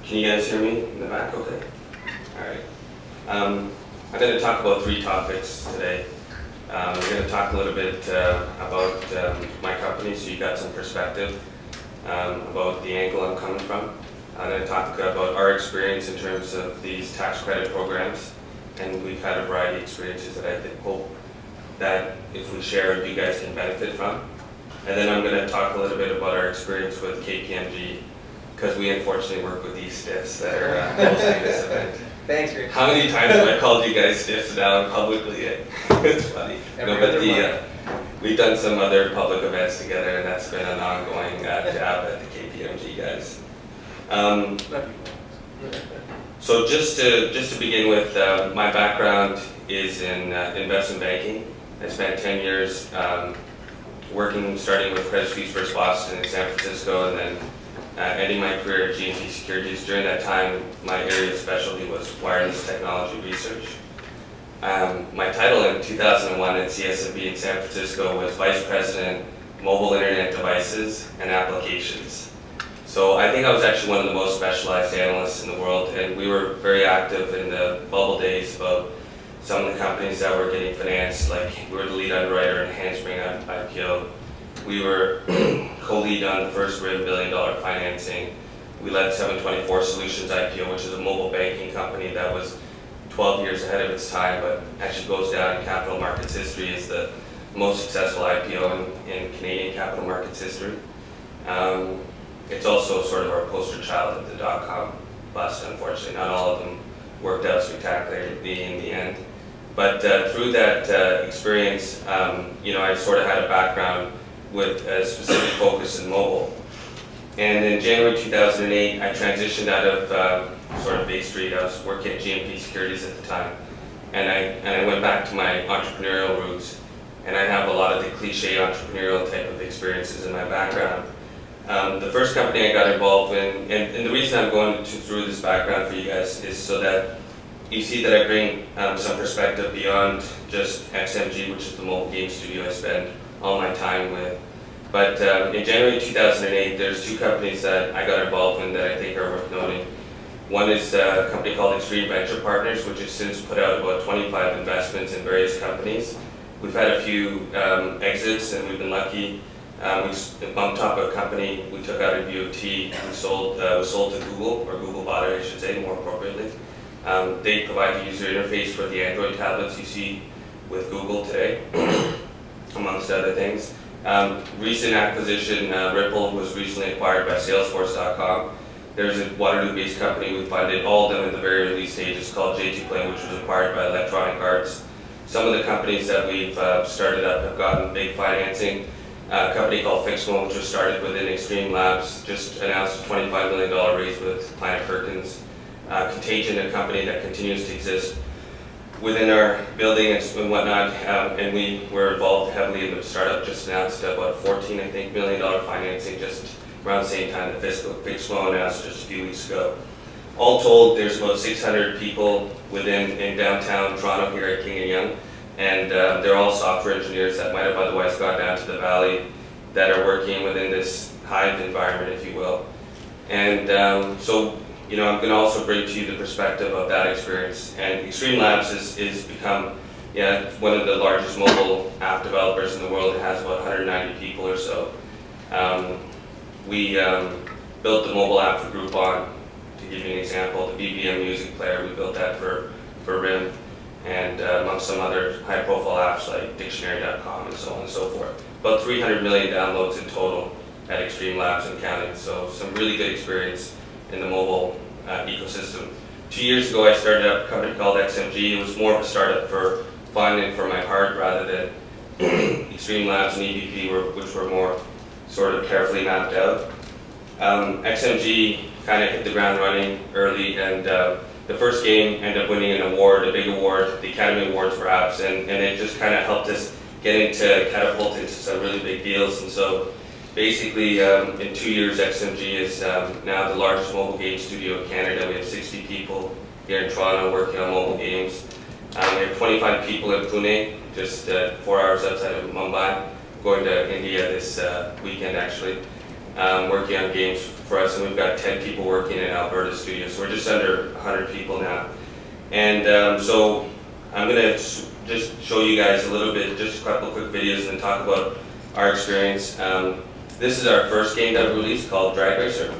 Can you guys hear me in the back okay? Alright. I'm going to talk about 3 topics today. I'm going to talk a little bit about my company so you got some perspective about the angle I'm coming from. I'm going to talk about our experience in terms of these tax credit programs, and we've had a variety of experiences that I hope that if we share you guys can benefit from. And then I'm going to talk a little bit about our experience with KPMG, because we unfortunately work with these stiffs that are hosting this event. Thanks, Rich. How many times have I called you guys stiffs now publicly? It's funny. No, but we've done some other public events together, and that's been an ongoing jab at the KPMG guys. So just to begin with, my background is in investment banking. I spent 10 years starting with Credit Suisse First Boston in San Francisco, and then ending my career at GMP Securities. During that time, my area of specialty was wireless technology research. My title in 2001 at CSMB in San Francisco was Vice President, Mobile Internet Devices and Applications. So I think I was actually one of the most specialized analysts in the world, and we were very active in the bubble days about some of the companies that were getting financed. Like, we were the lead underwriter in Handspring IPO. We were co-lead on the first $1 billion financing. We led 724 Solutions IPO, which is a mobile banking company that was 12 years ahead of its time, but actually goes down in capital markets history as the most successful IPO in Canadian capital markets history. It's also sort of our poster child of the dot-com bust, unfortunately. Not all of them worked out spectacularly in the end. But through that experience, I sort of had a background with a specific focus in mobile. And in January 2008, I transitioned out of sort of Bay Street. I was working at GMP Securities at the time. And I went back to my entrepreneurial roots. And I have a lot of the cliche entrepreneurial type of experiences in my background. The first company I got involved in, and the reason I'm going through this background for you guys is so that you see that I bring some perspective beyond just XMG, which is the mobile game studio I spend all my time with. But in January 2008, there's 2 companies that I got involved in that I think are worth noting. One is a company called Extreme Venture Partners, which has since put out about 25 investments in various companies. We've had a few exits, and we've been lucky. We bumped up a company we took out of UOT. We sold to Google, or Google bought it, I should say, more appropriately. They provide the user interface for the Android tablets you see with Google today, amongst other things. Recent acquisition, Ripple was recently acquired by Salesforce.com. There's a Waterloo-based company we funded, all of them in the very early stages, called J2Play, which was acquired by Electronic Arts. Some of the companies that we've started up have gotten big financing. A company called Fixmo, which was started within Extreme Labs, just announced a $25 million raise with Planet Perkins. Contagion, a company that continues to exist within our building and whatnot, and we were involved heavily in the startup. Just announced about $14 million financing just around the same time that Fixmo announced just a few weeks ago. All told, there's about 600 people in downtown Toronto here at King & Yonge, and they're all software engineers that might have otherwise gone down to the valley that are working within this hive environment, if you will. And so, I'm going to also bring to you the perspective of that experience. And Extreme Labs is become one of the largest mobile app developers in the world. It has about 190 people or so. We built the mobile app for Groupon. To give you an example, the BBM music player, we built that for RIM, and amongst some other high-profile apps like Dictionary.com and so on and so forth. About 300 million downloads in total at Extreme Labs and counting. So some really good experience in the mobile ecosystem. 2 years ago, I started up a company called XMG. It was more of a startup for fun and for my heart rather than Extreme Labs and EVP, which were more sort of carefully mapped out. XMG kind of hit the ground running early, and the first game ended up winning an award, a big award, the Academy Awards for apps, and it just kind of helped us catapult into some really big deals. And so basically, in 2 years, XMG is now the largest mobile game studio in Canada. We have 60 people here in Toronto working on mobile games. We have 25 people in Pune, just 4 hours outside of Mumbai. Going to India this weekend, actually. working on games for us, and we've got 10 people working in Alberta studio, so we're just under 100 people now. And so I'm going to just show you guys a little bit, just a couple quick videos, and talk about our experience. This is our first game that we released called Drag Racer.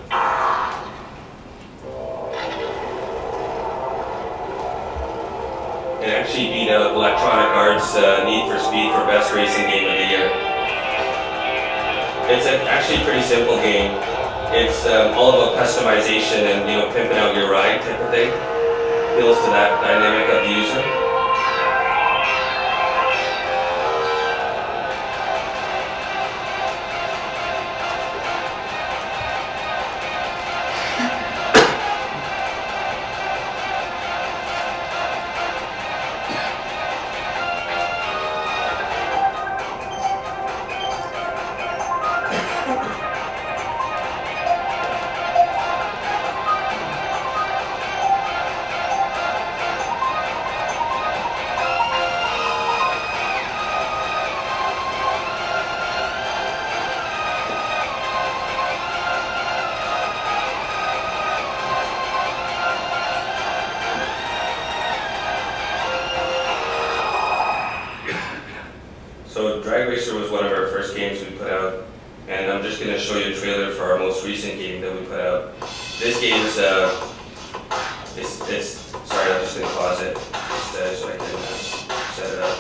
It actually beat out Electronic Arts' Need for Speed for Best Racing Game of the Year. It's actually a pretty simple game. It's all about customization and, you know, pimping out your ride type of thing. Appeals to that dynamic of the user. So Drag Racer was one of our first games we put out, and I'm just going to show you a trailer for our most recent game that we put out. This game is, sorry, I'm just going to pause it just, so I can set it up.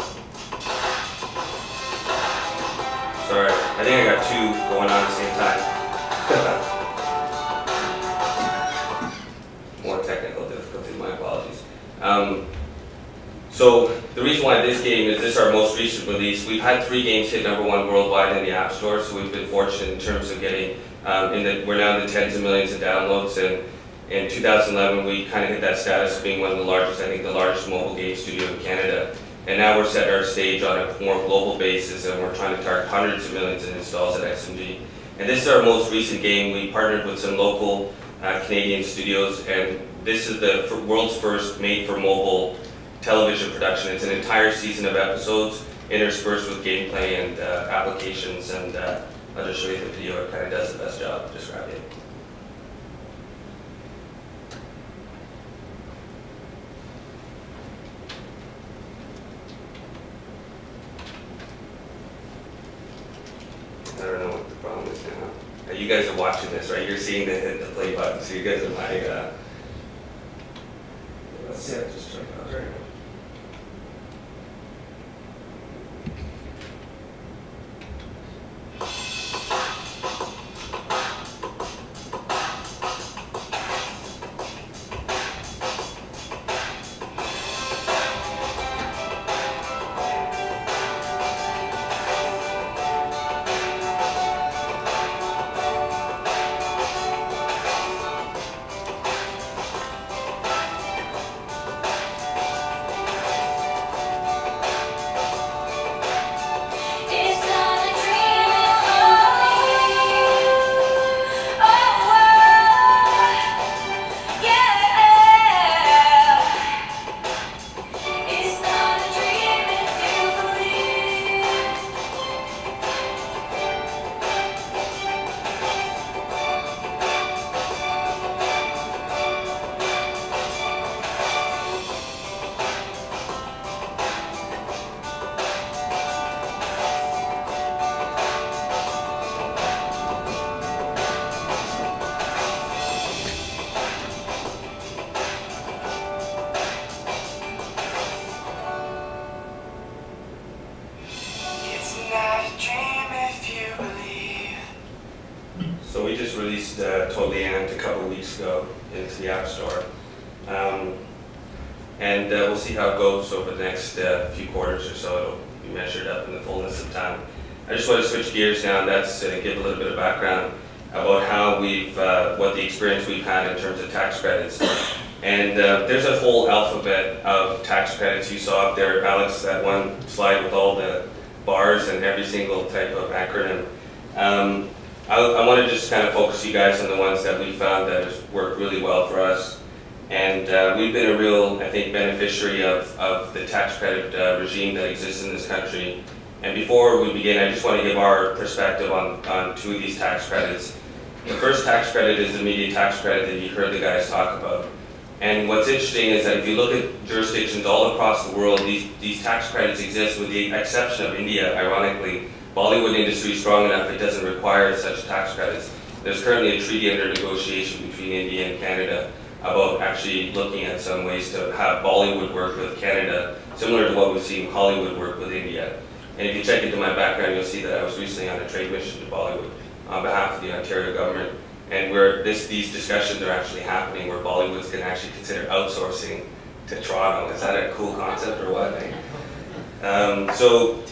Sorry, I think I got two going on at the same time. More technical difficulties, my apologies. So the reason why this game is our most recent release, we've had 3 games hit #1 worldwide in the App Store, so we've been fortunate in terms of getting, we're now in the tens of millions of downloads, and in 2011 we kind of hit that status of being one of the largest, I think the largest mobile game studio in Canada. And now we're setting our stage on a more global basis, and we're trying to target hundreds of millions of installs at XMG. And this is our most recent game. We partnered with some local Canadian studios, and this is the world's first made-for-mobile television production. It's an entire season of episodes interspersed with gameplay and applications, and I'll just show you the video. It kind of does the best job of describing it. I don't know what the problem is now. You guys are watching this, right? You're seeing the play button, so you guys are my, let's see, I'll just try it out right now. So we just released Totally Amped a couple of weeks ago into the App Store. And we'll see how it goes over the next few quarters or so. It'll be measured up in the fullness of time. I just want to switch gears now, and that's to give a little bit of background about how what the experience we've had in terms of tax credits. And there's a whole alphabet of tax credits. You saw up there, Alex, that one slide with all the bars and every single type of acronym. I want to just kind of focus you guys on the ones that we found that has worked really well for us. And we've been a real, I think, beneficiary of the tax credit regime that exists in this country. And before we begin, I just want to give our perspective on two of these tax credits. The first tax credit is the immediate tax credit that you heard the guys talk about. And what's interesting is that if you look at jurisdictions all across the world, these tax credits exist with the exception of India, ironically. Bollywood industry is strong enough it doesn't require such tax credits. There's currently a treaty under negotiation between India and Canada about actually looking at some ways to have Bollywood work with Canada, similar to what we've seen Hollywood work with India. And if you check into my background, you'll see that I was recently on a trade mission to Bollywood on behalf of the Ontario government. And where these discussions are actually happening, where Bollywood's going to actually consider outsourcing to Toronto. Is that a cool concept or what? So,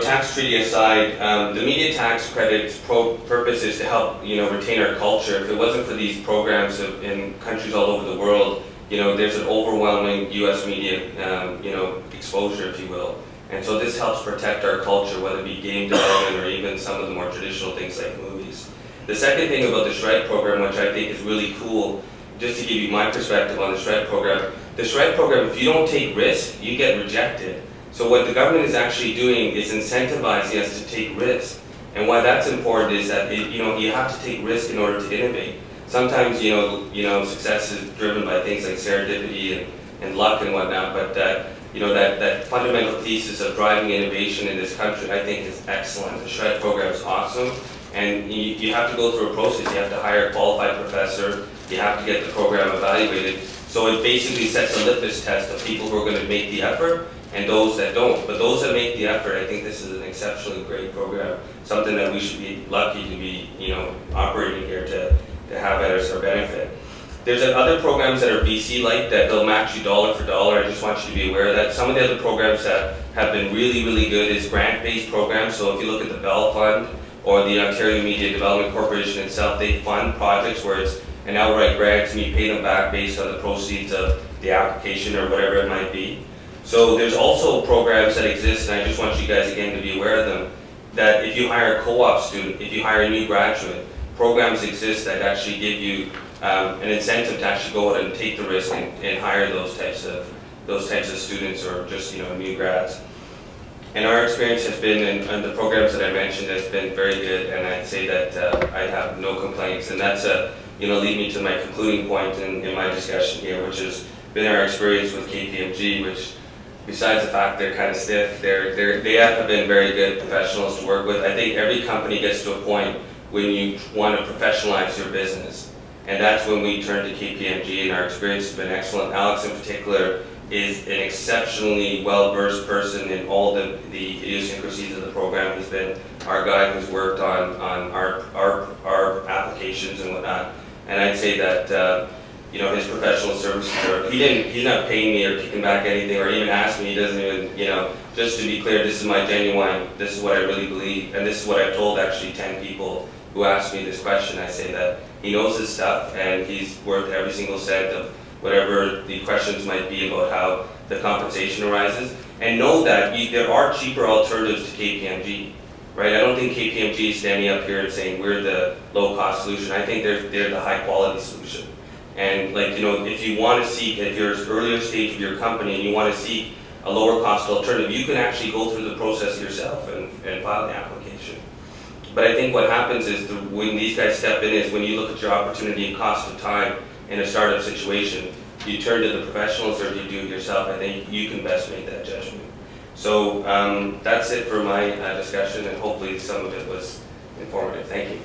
tax treaty aside, the immediate tax credit's purpose is to help, retain our culture. If it wasn't for these programs in countries all over the world, there's an overwhelming U.S. media, exposure, if you will. And so this helps protect our culture, whether it be game development or even some of the more traditional things like movies. The second thing about the SHRED program, which I think is really cool, just to give you my perspective on the SHRED program, if you don't take risk, you get rejected. So what the government is actually doing is incentivizing us to take risk. And why that's important is that you have to take risk in order to innovate. Sometimes success is driven by things like serendipity and luck and whatnot, but that fundamental thesis of driving innovation in this country, I think, is excellent. The SHRED program is awesome. And you have to go through a process. You have to hire a qualified professor. You have to get the program evaluated. So it basically sets a litmus test of people who are going to make the effort and those that don't. But those that make the effort, I think this is an exceptionally great program, something that we should be lucky to be operating here to have as our benefit. There's other programs that are VC-like that they'll match you dollar for dollar. I just want you to be aware of that. Some of the other programs that have been really, really good is grant-based programs. So if you look at the Bell Fund, or the Ontario Media Development Corporation itself, they fund projects where it's an outright grant and you pay them back based on the proceeds of the application or whatever it might be. So there's also programs that exist, and I just want you guys again to be aware of them, that if you hire a co-op student, if you hire a new graduate, programs exist that actually give you an incentive to actually go out and take the risk and hire those types of students or just new grads. And our experience has been, and the programs that I mentioned has been very good, and I'd say that I have no complaints. And that's lead me to my concluding point in my discussion here, which has been our experience with KPMG, which, besides the fact they're kind of stiff, they have been very good professionals to work with. I think every company gets to a point when you want to professionalize your business. And that's when we turn to KPMG, and our experience has been excellent. Alex in particular is an exceptionally well-versed person in all the idiosyncrasies of the program. He's been our guy who's worked on our applications and whatnot. And I'd say that his professional services he's not paying me or kicking back anything or even asking me. He doesn't even, just to be clear, this is my genuine, this is what I really believe, and this is what I've told actually 10 people who asked me this question. I say that he knows his stuff and he's worth every single cent of whatever the questions might be about how the compensation arises. And know that there are cheaper alternatives to KPMG, right? I don't think KPMG is standing up here and saying we're the low-cost solution. I think they're the high-quality solution. And if you want to seek, at your earlier stage of your company and you want to seek a lower-cost alternative, you can actually go through the process yourself and file the application. But I think what happens is when these guys step in is when you look at your opportunity and cost of time in a startup situation, you turn to the professionals or you do it yourself. I think you can best make that judgment. So that's it for my discussion, and hopefully some of it was informative. Thank you.